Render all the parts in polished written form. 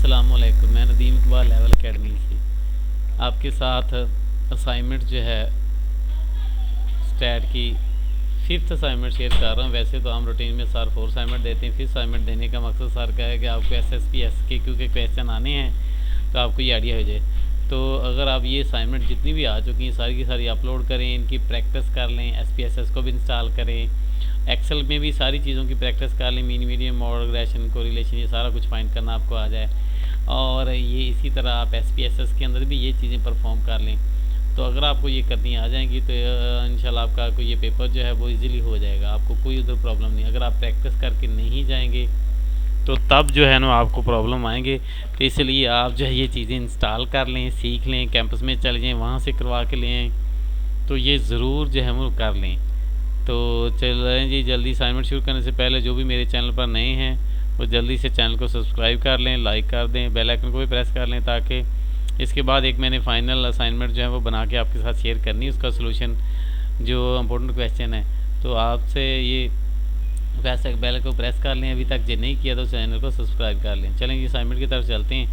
अस्सलामुअलैकुम। मैं Nadeem Iqbal level academy से आपके साथ असाइनमेंट जो है स्टैट की फिफ्थ असाइनमेंट शेयर कर रहा हूँ। वैसे तो हम रूटीन में सर 4 असाइनमेंट देते हैं। फिफ्थ असाइनमेंट देने का मकसद सर का है कि आपको SSP SKQ के क्वेश्चन आने हैं तो आपको ये आइडिया हो जाए। तो अगर आप ये असाइनमेंट जितनी भी आ चुकी हैं सारी की सारी अपलोड करें, इनकी प्रैक्टिस कर लें, SPSS को भी इंस्टॉल करें, एक्सेल में भी सारी चीज़ों की प्रैक्टिस कर लें, mean medium mod regression correlation ये सारा कुछ फाइंड करना आपको आ जाए। और ये इसी तरह आप SPSS के अंदर भी ये चीज़ें परफॉर्म कर लें। तो अगर आपको ये करनी आ जाएंगी तो इंशाल्लाह आपका कोई ये पेपर जो है वो इजीली हो जाएगा, आपको कोई उधर प्रॉब्लम नहीं। अगर आप प्रैक्टिस करके नहीं जाएंगे तो तब जो है ना आपको प्रॉब्लम आएंगे। तो इसलिए आप जो है ये चीज़ें इंस्टॉल कर लें, सीख लें, कैंपस में चले जाएँ, वहाँ से करवा के लें, तो ये ज़रूर जो है वो कर लें। तो चलें जी, जल्दी असाइनमेंट शुरू करने से पहले जो भी मेरे चैनल पर नए हैं वो जल्दी से चैनल को सब्सक्राइब कर लें, लाइक कर दें, बेल आइकन को भी प्रेस कर लें, ताकि इसके बाद एक मैंने फाइनल असाइनमेंट जो है वो बना के आपके साथ शेयर करनी है, उसका सलूशन जो इम्पोर्टेंट क्वेश्चन है। तो आपसे ये वैसे बेल को प्रेस कर लें, अभी तक जो नहीं किया तो चैनल को सब्सक्राइब कर लें। चलें जी, असाइनमेंट की तरफ चलते हैं।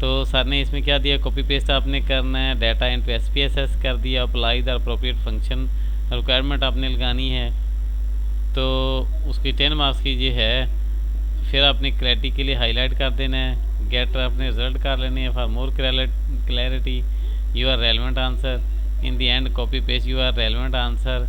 तो सर ने इसमें क्या दिया, कॉपी पेस्ट आपने करना है, डाटा इनटू SPSS कर दिया, apply the appropriate function, requirement आपने लगानी है। तो उसकी 10 मार्क्स की ये है। फिर आपने क्लैरिटी के लिए हाईलाइट कर देना है, गेट अपने रिजल्ट कर लेने हैं। For more clarity your relevant answer, in the end copy paste your relevant answer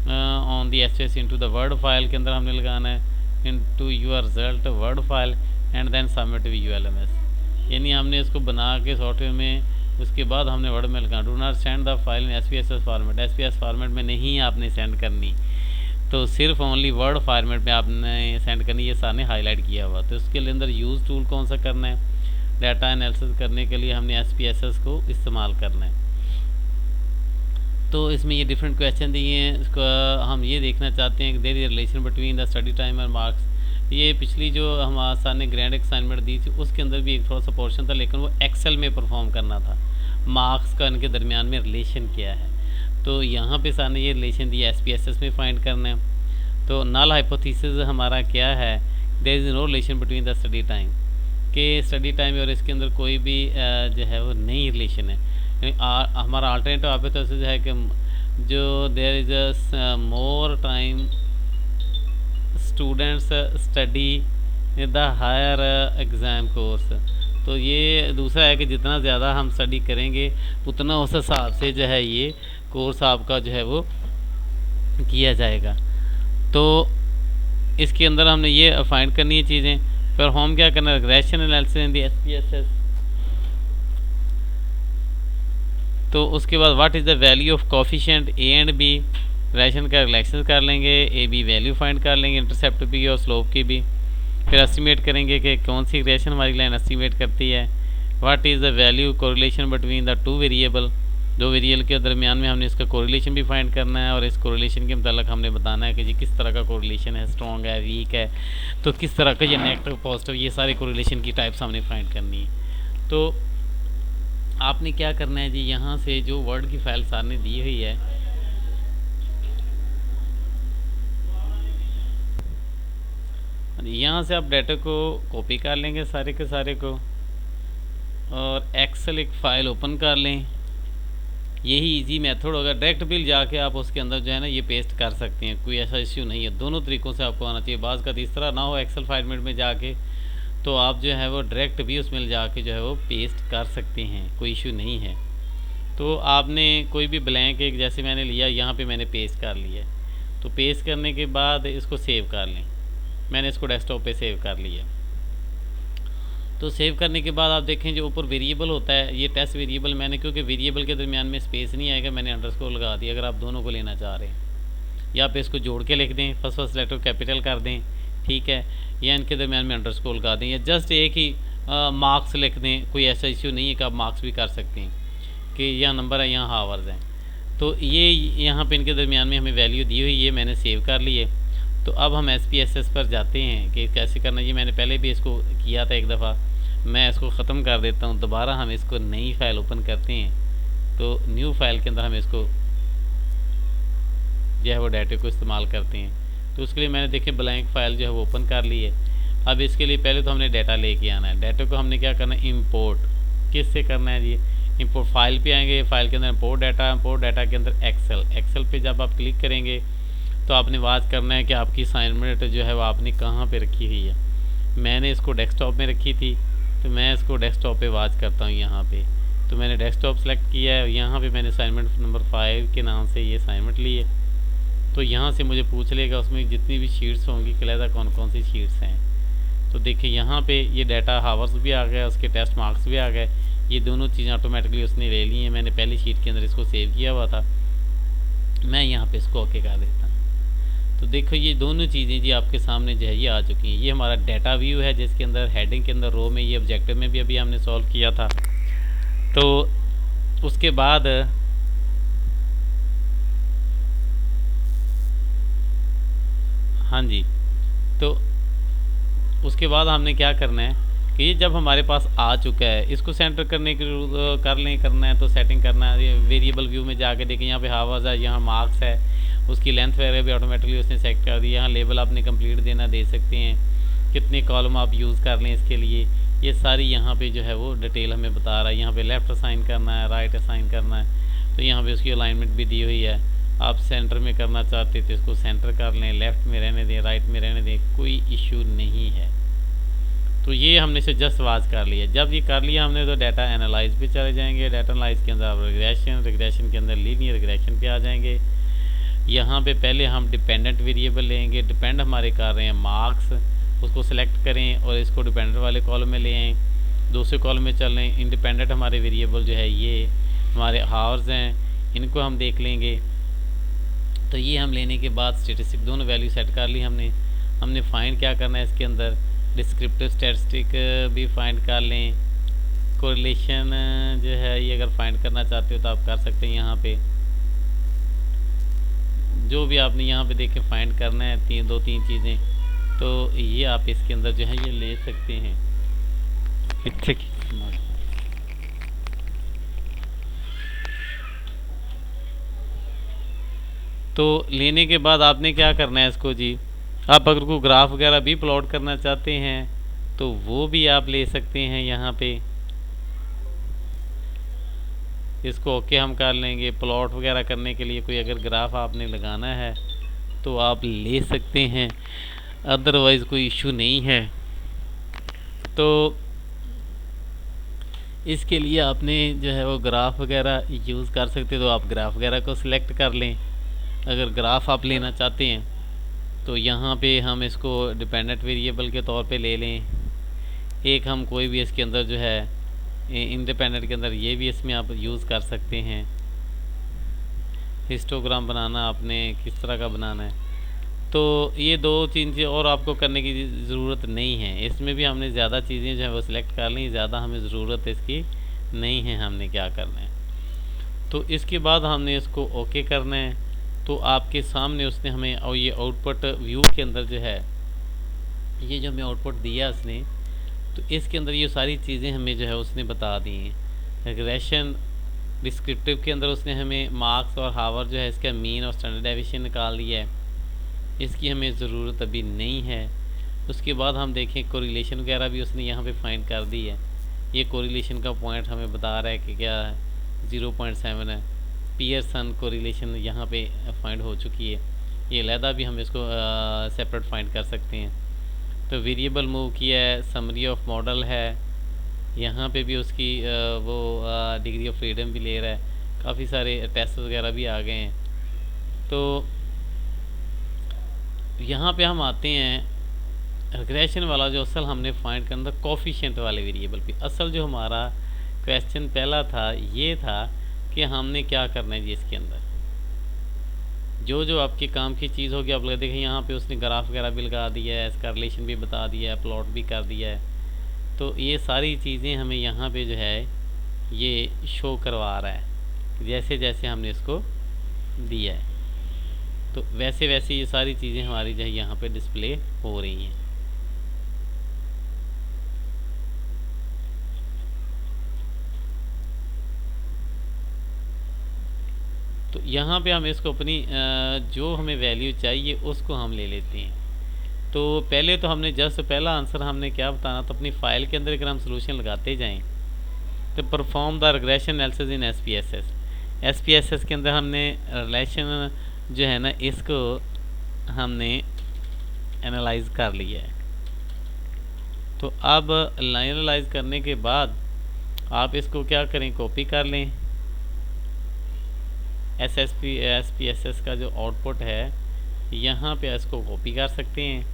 on the SPSS into the word file के अंदर हमने लगाना है, into your result word file and then submit VULMS। यानी हमने इसको बना के सॉफ्टवेयर में, उसके बाद हमने वर्ड में लगाना। Do not send the file in SPSS format, SPSS format में नहीं आपने सेंड करनी, तो सिर्फ ओनली वर्ड फॉर्मेट में आपने सेंड करनी। ये सामने हाईलाइट किया हुआ। तो इसके अंदर यूज़ टूल कौन सा करना है, डाटा एनालिसिस करने के लिए हमने SPSS को इस्तेमाल करना है। तो इसमें ये डिफरेंट क्वेश्चन दिए हैं, इसको हम ये देखना चाहते हैं कि there is relation between the study time और मार्क्स। ये पिछली जो हम सर ने ग्रैंड असाइनमेंट दी थी उसके अंदर भी एक थोड़ा सा पोर्शन था, लेकिन वो एक्सेल में परफॉर्म करना था। मार्क्स का इनके दरमियान में रिलेशन क्या है, तो यहाँ पे सर ने ये रिलेशन दिया, SPSS में फाइंड करना है। तो नल हाइपोथेसिस हमारा क्या है, there is no relation between the study time, के स्टडी टाइम और इसके अंदर कोई भी जो है वो नई रिलेशन है। हमारा अल्टरनेटिव हाइपोथेसिस है कि जो there is a more time students study the higher exam course. तो ये दूसरा है कि जितना ज़्यादा हम स्टडी करेंगे उतना उस हिसाब से जो है ये कोर्स आपका जो है वो किया जाएगा। तो इसके अंदर हमने ये फाइंड करनी है चीज़ें। फिर हम क्या करना है, regression analysis in the SPSS। तो उसके बाद what is the value of coefficient A and B, relation का रिलेशन कर लेंगे, AB वैल्यू फाइंड कर लेंगे, इंटरसेप्ट भी और स्लोप की भी। फिर एस्टिमेट करेंगे कि कौन सी रिलेशन हमारी लाइन एस्टिमेट करती है। What is the value correlation between the two variable, दो वेरिएबल के दरमियान में हमने इसका कोरिलेशन भी फाइंड करना है, और इस कोरिलेशन के मतलब हमने बताना है कि जी किस तरह का कोरिलेशन है, स्ट्रॉन्ग है, वीक है, तो किस तरह का ये नेगेटिव पॉजिटिव, ये सारे कोरिलेशन की टाइप्स हमने फाइंड करनी है। तो आपने क्या करना है जी, यहाँ से जो वर्ड की फाइल सर ने दी हुई है, यहाँ से आप डाटा को कॉपी कर लेंगे सारे के सारे को, और एक्सेल एक फ़ाइल ओपन कर लें। यही इजी मेथड होगा। डायरेक्ट बिल जाके आप उसके अंदर जो है ना ये पेस्ट कर सकते हैं, कोई ऐसा इश्यू नहीं है। दोनों तरीक़ों से आपको आना चाहिए। बाज़ का तीसरा ना हो एक्सेल फॉर्मेट में जाके, तो आप जो है वो डायरेक्ट भी उसमें जाके जो है वो पेस्ट कर सकते हैं, कोई इशू नहीं है। तो आपने कोई भी ब्लैंक एक, जैसे मैंने लिया यहाँ पे मैंने पेस्ट कर लिया, तो पेस्ट करने के बाद इसको सेव कर लें। मैंने इसको डेस्कटॉप पे सेव कर लिया। तो सेव करने के बाद आप देखें जो ऊपर वेरिएबल होता है, ये टेस्ट वेरिएबल मैंने, क्योंकि वेरिएबल के दरमियान में स्पेस नहीं आएगा, मैंने अंडरस्कोर लगा दिया। अगर आप दोनों को लेना चाह रहे हैं, या पे इसको जोड़ के लिख दें, फर्स्ट लेटर कैपिटल कर दें, ठीक है, या इनके दरमियान में अंडरस्कोर लगा दें, या जस्ट एक ही मार्क्स लिख दें। कोई ऐसा इश्यू नहीं है कि आप मार्क्स भी कर सकते हैं कि यहाँ नंबर है, यहाँ हावर्स हैं। तो ये यहाँ पे इनके दरमियान में हमें वैल्यू दी हुई है, मैंने सेव कर ली है। तो अब हम SPSS पर जाते हैं कि कैसे करना है। मैंने पहले भी इसको किया था एक दफ़ा, मैं इसको ख़त्म कर देता हूँ। दोबारा हम इसको नई फ़ाइल ओपन करते हैं, तो न्यू फाइल के अंदर हम इसको जो है वो डाटे को इस्तेमाल करते हैं। तो उसके लिए मैंने देखिए ब्लैंक फ़ाइल जो है वो ओपन कर ली है। अब इसके लिए पहले तो हमने डाटा लेके आना है। डाटा को हमने क्या करना है, इंपोर्ट किससे करना है जी, इंपोर्ट फाइल पे आएंगे, फाइल के अंदर इंपोर्ट डाटा के अंदर एक्सेल पे जब आप क्लिक करेंगे तो आपने वाच करना है कि आपकी असाइनमेंट जो है वो आपने कहाँ पे रखी हुई है। मैंने इसको डेस्कटॉप में रखी थी, तो मैं इसको डेस्कटॉप पे वाच करता हूँ यहाँ पे। तो मैंने डेस्कटॉप सेलेक्ट किया है, यहाँ पे मैंने असाइनमेंट नंबर 5 के नाम से ये असाइनमेंट ली है। तो यहाँ से मुझे पूछ लेगा उसमें जितनी भी शीट्स होंगी कलैदा कौन कौन सी शीट्स हैं। तो देखिए यहाँ पे ये डाटा हावर्स भी आ गया, उसके टेस्ट मार्क्स भी आ गए। ये दोनों चीज़ें ऑटोमेटिकली उसने ले ली हैं। मैंने पहली शीट के अंदर इसको सेव किया हुआ था, मैं यहाँ पे इसको ओके कर देता हूँ। तो देखो ये दोनों चीज़ें जी आपके सामने जो है ये आ चुकी हैं। ये हमारा डाटा व्यू है जिसके अंदर हेडिंग के अंदर रो में, ये ऑब्जेक्टिव में भी अभी हमने सॉल्व किया था। तो उसके बाद हाँ जी, तो उसके बाद हमने क्या करना है कि ये जब हमारे पास आ चुका है इसको सेंटर करने के करना है तो सेटिंग करना है। वेरिएबल व्यू में जाके देखें, यहाँ पे हावर्स है, यहाँ मार्क्स है, उसकी लेंथ वगैरह भी ऑटोमेटिकली उसने सेट कर दी। यहाँ लेबल आपने कंप्लीट देना दे सकते हैं, कितने कॉलम आप यूज़ कर लें इसके लिए, ये सारी यहाँ पे जो है वो डिटेल हमें बता रहा है। यहाँ पे लेफ़्ट असाइन करना है, राइट असाइन करना है, तो यहाँ पे उसकी अलाइनमेंट भी दी हुई है। आप सेंटर में करना चाहते तो इसको सेंटर कर लें, लेफ़्ट में रहने दें, राइट में रहने दें, कोई इशू नहीं है। तो ये हमने इसे जस्ट वाच कर लिया। जब ये कर लिया हमने तो डाटा एनालाइज पे चले जाएंगे। डाटा एनालाइज के अंदर आप रिग्रेशन के अंदर लीनियर रिग्रेशन पे आ जाएंगे। यहाँ पे पहले हम डिपेंडेंट वेरिएबल लेंगे, डिपेंड हमारे कर रहे हैं मार्क्स, उसको सिलेक्ट करें और इसको डिपेंडेंट वाले कॉलम में ले आएँ, दूसरे कॉलम में चल रहे हैं। इंडिपेंडेंट हमारे वेरिएबल जो है ये हमारे हावर्स हैं, इनको हम देख लेंगे। तो ये हम लेने के बाद स्टेटिस्टिक दोनों वैल्यू सेट कर ली हमने फाइंड क्या करना है इसके अंदर, डिस्क्रिप्टिव स्टैटिस्टिक भी फाइंड कर लें। कोरिलेशन जो है ये अगर फाइंड करना चाहते हो तो आप कर सकते हैं। यहाँ पे जो भी आपने यहाँ पे देख के फाइंड करना है, दो तीन चीज़ें, तो ये आप इसके अंदर जो है ये ले सकते हैं। तो लेने के बाद आपने क्या करना है इसको जी, आप अगर कोई ग्राफ वगैरह भी प्लॉट करना चाहते हैं तो वो भी आप ले सकते हैं। यहाँ पे इसको ओके हम कर लेंगे। प्लॉट वगैरह करने के लिए कोई अगर ग्राफ आपने लगाना है तो आप ले सकते हैं, अदरवाइज़ कोई इशू नहीं है। तो इसके लिए आपने जो है वो ग्राफ वगैरह यूज़ कर सकते, तो आप ग्राफ वगैरह को सिलेक्ट कर लें। अगर ग्राफ आप लेना चाहते हैं तो यहाँ पे हम इसको डिपेंडेंट वेरिएबल के तौर पे ले लें। एक हम कोई भी इसके अंदर जो है इंडिपेंडेंट के अंदर ये भी इसमें आप यूज़ कर सकते हैं। हिस्टोग्राम बनाना आपने किस तरह का बनाना है, तो ये दो तीन चीज़ और आपको करने की ज़रूरत नहीं है। इसमें भी हमने ज़्यादा चीज़ें जो है वो सिलेक्ट कर ली, ज़्यादा हमें ज़रूरत इसकी नहीं है। हमने क्या करना है, तो इसके बाद हमने इसको ओके करना है। तो आपके सामने उसने हमें और ये आउटपुट व्यू के अंदर जो है ये जो हमें आउटपुट दिया उसने, तो इसके अंदर ये सारी चीज़ें हमें जो है उसने बता दी हैं। रिग्रेशन डिस्क्रिप्टिव के अंदर उसने हमें मार्क्स और हावर जो है इसका मीन और स्टैंडर्ड डेविएशन निकाल दिया है, इसकी हमें ज़रूरत अभी नहीं है। उसके बाद हम देखें कोरिलेशन वगैरह भी उसने यहाँ पे फाइंड कर दी है। ये कोरिलेशन का पॉइंट हमें बता रहा है कि क्या है 0.7 है। पियरसन कोरिलेशन यहाँ पे फाइंड हो चुकी है। ये अलहदा भी हम इसको सेपरेट फाइंड कर सकते हैं। तो वेरिएबल मूव किया है, समरी ऑफ मॉडल है, यहाँ पे भी उसकी वो डिग्री ऑफ फ्रीडम भी ले रहा है। काफ़ी सारे टेस्ट वगैरह भी आ गए हैं। तो यहाँ पे हम आते हैं रिग्रेशन वाला जो असल हमने फाइंड करना था कोफिशिएंट वाले वेरिएबल पे। असल जो हमारा क्वेश्चन पहला था ये था कि हमने क्या करना है जी, इसके अंदर जो जो आपके काम की चीज़ होगी आप लोग देखें यहाँ पे उसने ग्राफ वगैरह भी लगा दिया है, इसका रिलेशन भी बता दिया है, प्लॉट भी कर दिया है। तो ये सारी चीज़ें हमें यहाँ पे जो है ये शो करवा रहा है जैसे जैसे हमने इसको दिया है, तो वैसे वैसे ये सारी चीज़ें हमारी जो है यहाँ पे डिस्प्ले हो रही हैं। तो यहाँ पे हम इसको अपनी जो हमें वैल्यू चाहिए उसको हम ले लेते हैं। तो पहले तो हमने जस्ट पहला आंसर हमने क्या बताना, तो अपनी फ़ाइल के अंदर अगर हम सोल्यूशन लगाते जाएं तो perform the regression analysis in SPSS। SPSS के अंदर हमने रिलेशन जो है ना इसको हमने एनालाइज कर लिया है। तो अब एनालाइज करने के बाद आप इसको क्या करें, कॉपी कर लें। SPSS का जो आउटपुट है यहाँ पे इसको कॉपी कर सकते हैं।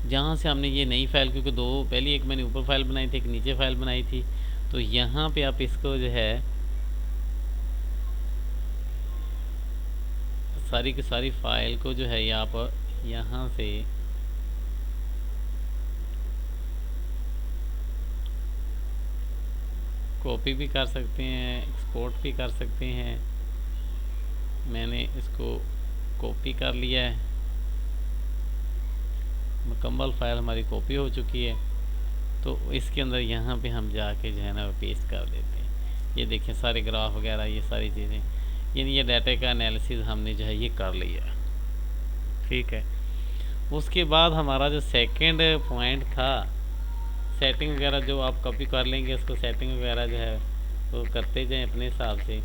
जहाँ से हमने ये नई फाइल, क्योंकि दो पहली एक मैंने ऊपर फाइल बनाई थी, एक नीचे फाइल बनाई थी, तो यहाँ पे आप इसको जो है सारी की सारी फाइल को जो है ये आप यहाँ से कॉपी भी कर सकते हैं, एक्सपोर्ट भी कर सकते हैं। मैंने इसको कॉपी कर लिया है, मुकम्मल फाइल हमारी कॉपी हो चुकी है। तो इसके अंदर यहाँ पे हम जाके जो है ना पेस्ट कर देते हैं। ये देखें सारे ग्राफ वगैरह ये सारी चीज़ें, यानी ये डाटा का एनालिसिस हमने जो है ये कर लिया। ठीक है, उसके बाद हमारा जो सेकंड पॉइंट था, सेटिंग वगैरह जो आप कॉपी कर लेंगे, उसको सेटिंग वगैरह जो है वो करते जाएं अपने हिसाब से।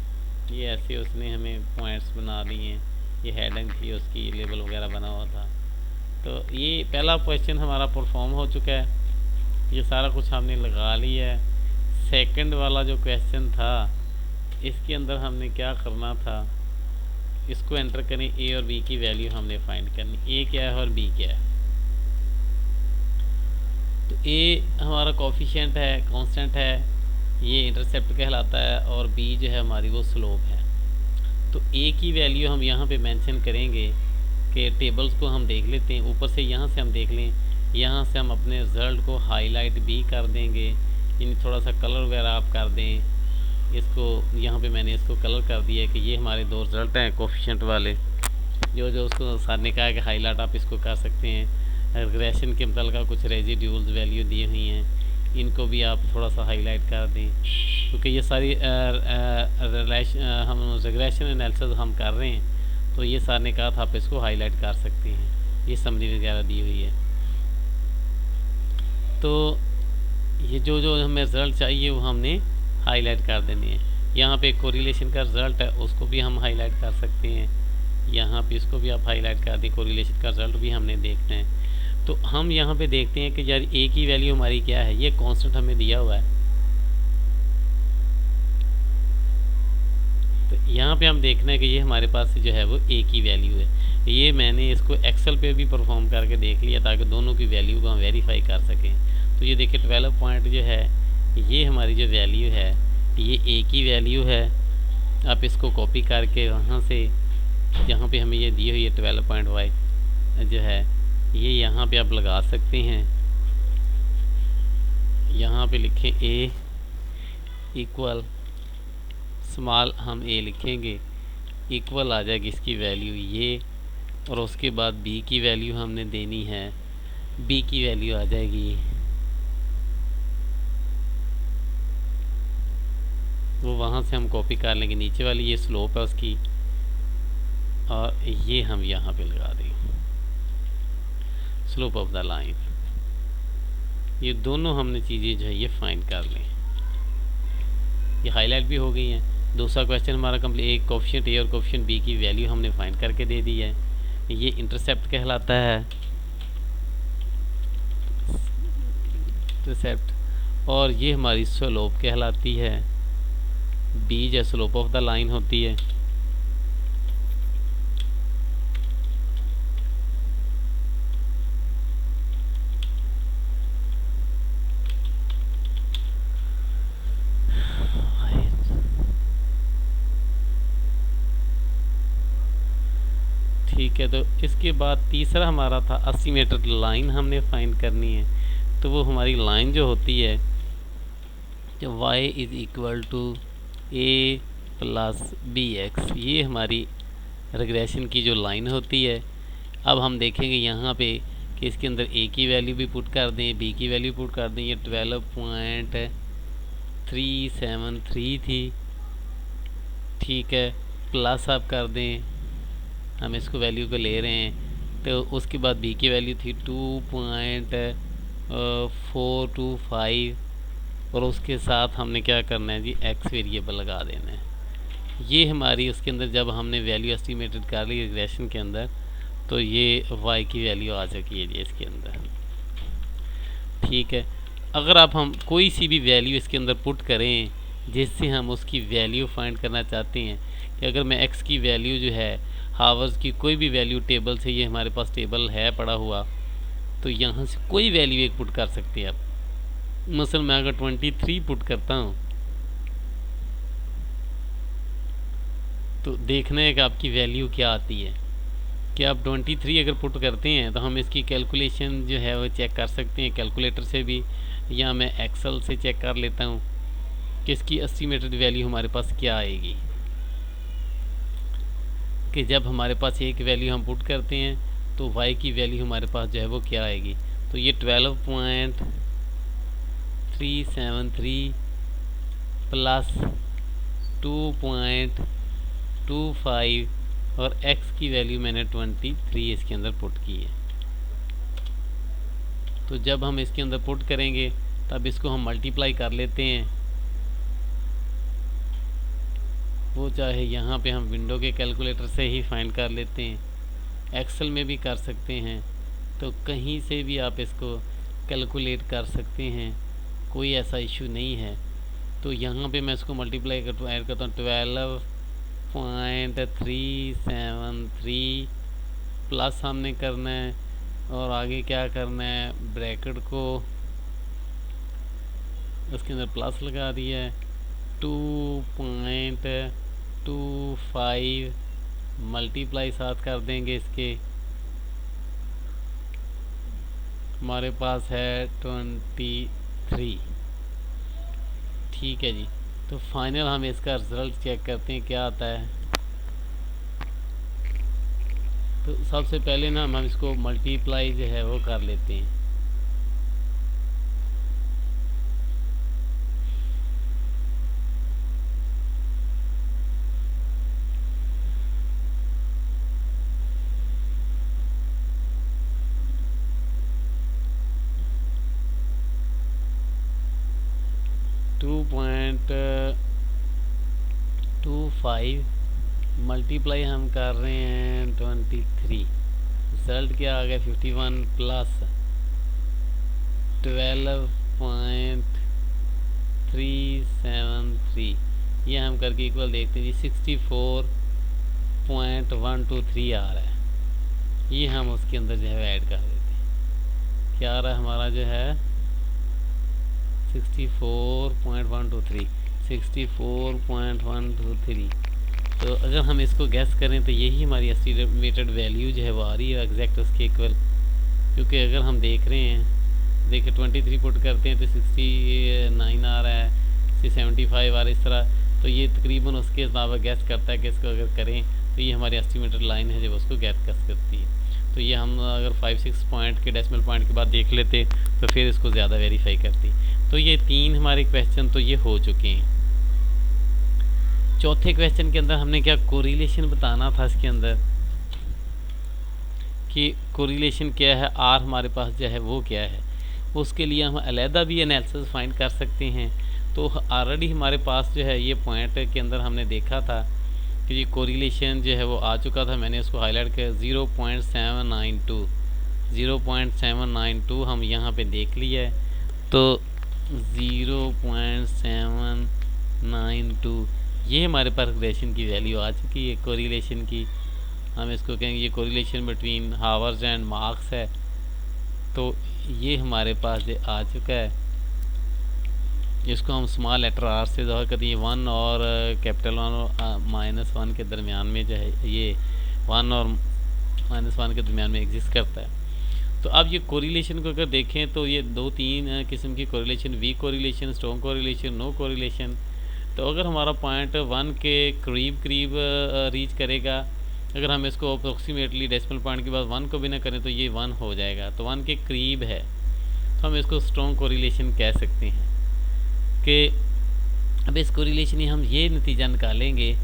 ये ऐसे उसने हमें पॉइंट्स बना दिए हैं, ये हेडिंग थी उसकी, लेबल वगैरह बना हुआ था। तो ये पहला क्वेश्चन हमारा परफॉर्म हो चुका है, ये सारा कुछ हमने लगा लिया है। सेकंड वाला जो क्वेश्चन था इसके अंदर हमने क्या करना था, इसको एंटर करें, ए और बी की वैल्यू हमने फाइंड करनी। ए क्या है और बी क्या है। तो ए हमारा कोफिशिएंट है, कांस्टेंट है, ये इंटरसेप्ट कहलाता है, और बी जो है हमारी वो स्लोप है। तो ए की वैल्यू हम यहाँ पे मेंशन करेंगे कि टेबल्स को हम देख लेते हैं, ऊपर से यहाँ से हम देख लें, यहाँ से हम अपने रिज़ल्ट को हाईलाइट भी कर देंगे, यानी थोड़ा सा कलर वगैरह आप कर दें इसको। यहाँ पे मैंने इसको कलर कर दिया है कि ये हमारे दो रिज़ल्ट हैं कोफिशिएंट वाले, जो उसको सर ने कहा कि हाईलाइट आप इसको कर सकते हैं। रिग्रेशन के मतलब का कुछ रेजिड्यूल्स वैल्यू दी हुई हैं, इनको भी आप थोड़ा सा हाईलाइट कर दें, क्योंकि ये सारी हम रिग्रेशन एनालिसिस हम कर रहे हैं। तो ये सर ने कहा था आप इसको हाईलाइट कर सकते हैं, ये समरी वगैरह दी हुई है। तो ये जो जो हमें रिज़ल्ट चाहिए वो हमने हाईलाइट कर देने हैं। यहाँ पे कोरिलेशन का रिज़ल्ट है, उसको भी हम हाईलाइट कर सकते हैं। यहाँ पे इसको भी आप हाईलाइट कर दें, कोरिलेशन का रिज़ल्ट भी हमने देखना है। तो हम यहाँ पे देखते हैं कि यार ए की वैल्यू हमारी क्या है, ये कांस्टेंट हमें दिया हुआ है। तो यहाँ पे हम देखना है कि ये हमारे पास जो है वो ए की वैल्यू है। ये मैंने इसको एक्सेल पे भी परफॉर्म करके देख लिया ताकि दोनों की वैल्यू को हम वेरीफाई कर सकें। तो ये देखिए 12 पॉइंट जो है ये हमारी जो वैल्यू है ये ए की वैल्यू है। आप इसको कॉपी करके वहाँ से जहाँ पे हमें ये दी हुई है 12 पॉइंट वाई जो है ये यहाँ पे आप लगा सकते हैं। यहाँ पे लिखें ए इक्वल स्मॉल, हम ए लिखेंगे, इक्वल आ जाएगी इसकी वैल्यू ये, और उसके बाद बी की वैल्यू हमने देनी है, बी की वैल्यू आ जाएगी वो वहाँ से हम कॉपी कर लेंगे, नीचे वाली ये स्लोप है उसकी, और ये हम यहाँ पे लगा देंगे स्लोप ऑफ द लाइन। ये दोनों हमने चीज़ें जो है ये फाइंड कर लें, ये हाईलाइट भी हो गई हैं। दूसरा क्वेश्चन हमारा कंप्लीट, एक कोफिशिएंट ए और कोफिशिएंट बी की वैल्यू हमने फाइंड करके दे दी है, ये इंटरसेप्ट कहलाता है, इंटरसेप्ट, और ये हमारी स्लोप कहलाती है, बी जो स्लोप ऑफ द लाइन होती है। ठीक है, तो इसके बाद तीसरा हमारा था एस्टिमेटेड लाइन हमने फाइंड करनी है। तो वो हमारी लाइन जो होती है जो y is equal to a plus b x, ये हमारी रिग्रेशन की जो लाइन होती है। अब हम देखेंगे यहाँ पे कि इसके अंदर ए की वैल्यू भी पुट कर दें, बी की वैल्यू पुट कर दें, ये 12.373 थी, ठीक है, प्लस आप कर दें, हम इसको वैल्यू को ले रहे हैं तो उसके बाद बी की वैल्यू थी 2.425 और उसके साथ हमने क्या करना है जी, एक्स वेरिएबल लगा देना है। ये हमारी उसके अंदर जब हमने वैल्यू एस्टिमेटेड कर ली रिग्रेशन के अंदर, तो ये वाई की वैल्यू आ चुकी है जी इसके अंदर। ठीक है, अगर आप हम कोई सी भी वैल्यू इसके अंदर पुट करें जिससे हम उसकी वैल्यू फाइंड करना चाहते हैं, कि अगर मैं एक्स की वैल्यू जो है हावर्स की कोई भी वैल्यू टेबल से, ये हमारे पास टेबल है पड़ा हुआ, तो यहाँ से कोई वैल्यू एक पुट कर सकते हैं आप। मसलन मैं अगर 23 पुट करता हूँ तो देखना है कि आपकी वैल्यू क्या आती है। कि आप 23 अगर पुट करते हैं तो हम इसकी कैलकुलेशन जो है वो चेक कर सकते हैं कैलकुलेटर से भी, या मैं एक्सेल से चेक कर लेता हूँ कि इसकी एस्टिमेटेड वैल्यू हमारे पास क्या आएगी। कि जब हमारे पास एक वैल्यू हम पुट करते हैं तो y की वैल्यू हमारे पास जो है वो क्या आएगी। तो ये 12.373 प्लस 2.25 और x की वैल्यू मैंने 23 इसके अंदर पुट की है। तो जब हम इसके अंदर पुट करेंगे तब इसको हम मल्टीप्लाई कर लेते हैं, वो चाहे यहाँ पे हम विंडो के कैलकुलेटर से ही फाइंड कर लेते हैं, एक्सेल में भी कर सकते हैं, तो कहीं से भी आप इसको कैलकुलेट कर सकते हैं, कोई ऐसा इशू नहीं है। तो यहाँ पे मैं इसको मल्टीप्लाई ऐड करता हूँ 12.373 प्लस हमने करना है और आगे क्या करना है, ब्रैकेट को उसके अंदर प्लस लगा दिया है 2.25 मल्टीप्लाई साथ कर देंगे इसके, हमारे पास है 23। ठीक है जी, तो फाइनल हम इसका रिज़ल्ट चेक करते हैं क्या आता है। तो सबसे पहले ना हम इसको मल्टीप्लाई जो है वो कर लेते हैं। टू पॉइंट 25 मल्टीप्लाई हम कर रहे हैं 23, रिजल्ट क्या आ गया 51 प्लस 12.373, ये हम करके इक्वल देखते हैं जी 64.123 आ रहा है। ये हम उसके अंदर जो है ऐड कर देते हैं, क्या आ रहा है हमारा जो है 64.123 64.123। तो अगर हम इसको गैस करें तो यही हमारी एस्टिमेटेड वैल्यू जो है वो आ रही है एग्जैक्ट उसके इक्वल। क्योंकि अगर हम देख रहे हैं, देखिए 23 पुट करते हैं तो 69 आ रहा है, 75 आ रहा है, इस तरह। तो ये तकरीबन उसके अलावा गैस करता है कि इसको अगर करें तो ये हमारी एस्टिमेटेड लाइन है जब उसको गैस करती है। तो ये हम अगर 5-6 पॉइंट के डेसिमल पॉइंट के बाद देख लेते तो फिर इसको ज़्यादा वेरीफाई करती। तो ये 3 हमारे क्वेश्चन तो ये हो चुके हैं। चौथे क्वेश्चन के अंदर हमने क्या कोरिलेशन बताना था इसके अंदर, कि कोरिलेशन क्या है, आर हमारे पास जो है वो क्या है। उसके लिए हम अलहदा भी एनालिसिस फाइंड कर सकते हैं। तो ऑलरेडी हमारे पास जो है ये पॉइंट के अंदर हमने देखा था कि ये कोरिलेशन जो है वो आ चुका था, मैंने उसको हाईलाइट किया 0.792 हम यहाँ पे देख लिया है। तो 0.792 ये हमारे पास रिलेशन की वैल्यू आ चुकी है कोरिलेशन की। हम इसको कहेंगे ये correlation between hours and marks है। तो ये हमारे पास जो आ चुका है, इसको हम स्मॉल लेटर आर से ज़ाहिर करते हैं। 1 और कैपिटल 1 और -1 के दरमियान में जो है, ये 1 और -1 के दरमियान में एग्जिस्ट करता है। तो अब ये कोरिलेशन को अगर देखें तो ये 2-3 किस्म की correlation, weak correlation, strong correlation, no correlation. तो अगर हमारा पॉइंट 1 के करीब रीच करेगा, अगर हम इसको अप्रोक्सीमेटली डेसिमल पॉइंट के बाद 1 को भी ना करें तो ये 1 हो जाएगा, तो 1 के करीब है, तो हम इसको स्ट्रॉन्ग कोरिलेशन कह सकते हैं। कि अब इस कोरिलेशन ही हम ये नतीजा निकालेंगे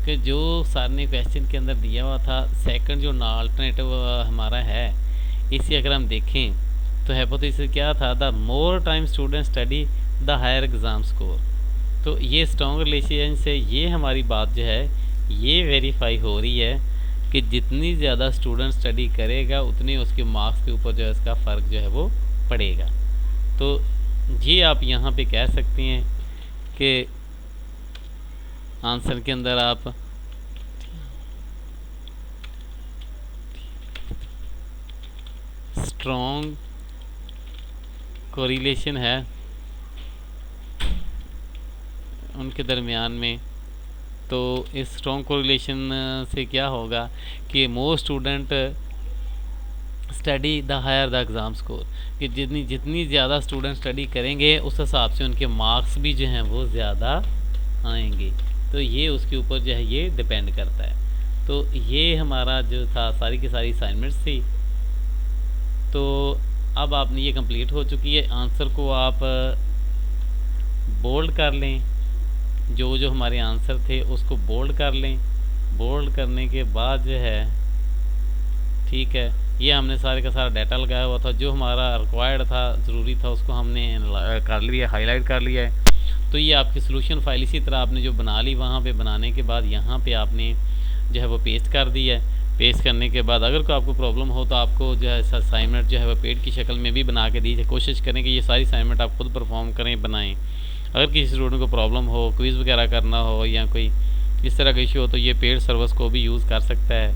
कि जो सर ने क्वेश्चन के अंदर दिया हुआ था, सेकंड जो अल्टरनेटिव हमारा है, इसी अगर हम देखें तो हाइपोथेसिस क्या था, the more time student study the higher exam score. तो ये स्ट्रॉन्ग रिलेशन से ये हमारी बात जो है ये वेरीफाई हो रही है कि जितनी ज़्यादा स्टूडेंट स्टडी करेगा उतनी उसके मार्क्स के ऊपर जो है इसका फ़र्क जो है वो पड़ेगा। तो ये आप यहाँ पे कह सकते हैं कि आंसर के अंदर आप स्ट्रॉन्ग कोरिलेशन है उनके दरमियान में। तो इस स्ट्रॉन्ग कोरिलेशन से क्या होगा कि more student study the higher the exam score, कि जितनी ज़्यादा स्टूडेंट स्टडी करेंगे उस हिसाब से उनके मार्क्स भी जो हैं वो ज़्यादा आएंगे। तो ये उसके ऊपर जो है ये डिपेंड करता है। तो ये हमारा जो था सारी की सारी असाइनमेंट्स थी। तो अब आपने ये कंप्लीट हो चुकी है। आंसर को आप बोल्ड कर लें, जो जो हमारे आंसर थे उसको बोल्ड कर लें। बोल्ड करने के बाद जो है ठीक है, ये हमने सारे का सारा डाटा लगाया हुआ था, जो हमारा रिक्वायर्ड था, ज़रूरी था, उसको हमने कर लिया, हाईलाइट कर लिया है। तो ये आपकी सोल्यूशन फाइल इसी तरह आपने जो बना ली, वहाँ पे बनाने के बाद यहाँ पे आपने जो है वो पेस्ट कर दी है। पेस्ट करने के बाद अगर कोई आपको प्रॉब्लम हो तो आपको जो है असाइनमेंट जो है वो पेड की शक्ल में भी बना के दीजिए। कोशिश करें कि ये सारी असाइनमेंट आप खुद परफॉर्म करें, बनाएं। अगर किसी स्टूडेंट को प्रॉब्लम हो, क्विज़ वगैरह करना हो या कोई इस तरह का इशू हो तो ये पेड सर्विस को भी यूज़ कर सकता है।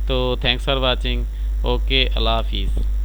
तो थैंक्स फॉर वाचिंग। ओके, अल्लाह हाफिज़।